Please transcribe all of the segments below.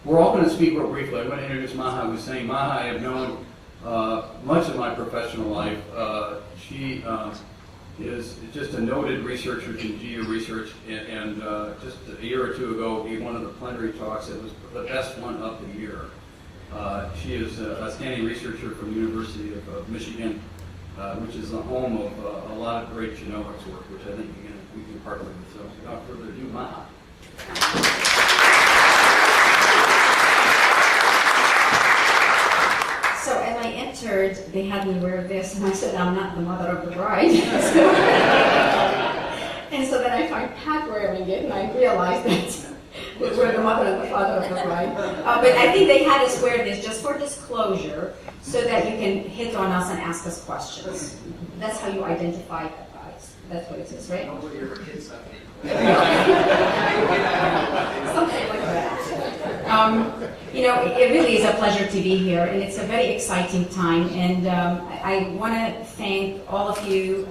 We're all going to speak real briefly. I'm going to introduce Maha Hussain. Maha I have known much of my professional life. She is just a noted researcher in GU research, and just a year or two ago gave one of the plenary talks that was the best one of the year. She is a standing researcher from the University of Michigan, which is the home of a lot of great genomics work, which I think we can partner with. So without further ado, Maha. So as I entered, they had me wear this, and I said, I'm not the mother of the bride. And so then I found Pat wearing it, and I realized that we're the mother and the father of the bride. But I think they had us wear this just for disclosure, so that you can hit on us and ask us questions. That's how you identify that, guys. That's what it is, right? Don't put your kids up. Something like that. It really is a pleasure to be here, and it's a very exciting time. And I want to thank all of you,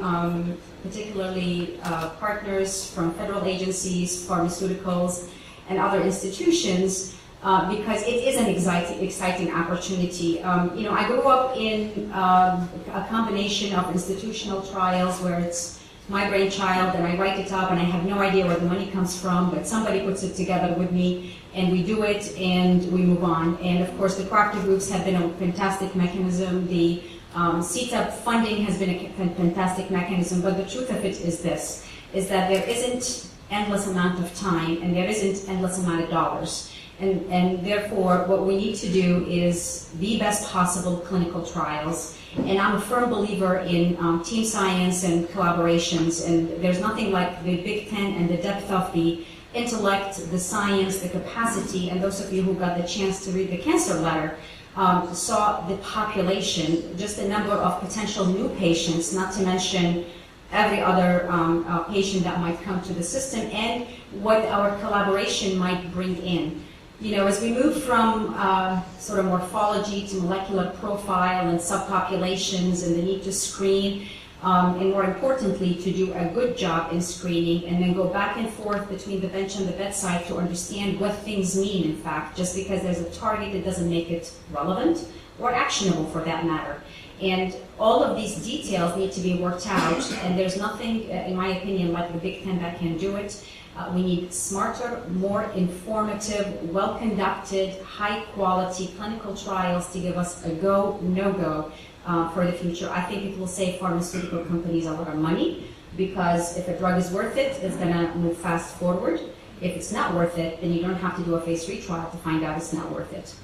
particularly partners from federal agencies, pharmaceuticals, and other institutions, because it is an exciting opportunity. I grew up in a combination of institutional trials where it's my brainchild and I write it up and I have no idea where the money comes from, but somebody puts it together with me and we do it and we move on. And of course the cooperative groups have been a fantastic mechanism. The CTAP funding has been a fantastic mechanism, but the truth of it is this, is that there isn't endless amount of time and there isn't endless amount of dollars. And therefore, what we need to do is the best possible clinical trials. And I'm a firm believer in team science and collaborations. And there's nothing like the Big Ten and the depth of the intellect, the science, the capacity. And those of you who got the chance to read the cancer letter saw the population, just the number of potential new patients, not to mention every other patient that might come to the system, and what our collaboration might bring in. As we move from sort of morphology to molecular profile and subpopulations and the need to screen, and more importantly, to do a good job in screening and then go back and forth between the bench and the bedside to understand what things mean, in fact. Just because there's a target, it doesn't make it relevant or actionable for that matter. And all of these details need to be worked out, and there's nothing, in my opinion, like the Big Ten that can do it. We need smarter, more informative, well-conducted, high-quality clinical trials to give us a go, no-go for the future. I think it will save pharmaceutical companies a lot of money, because if a drug is worth it, it's going to move fast forward. If it's not worth it, then you don't have to do a phase 3 trial to find out it's not worth it.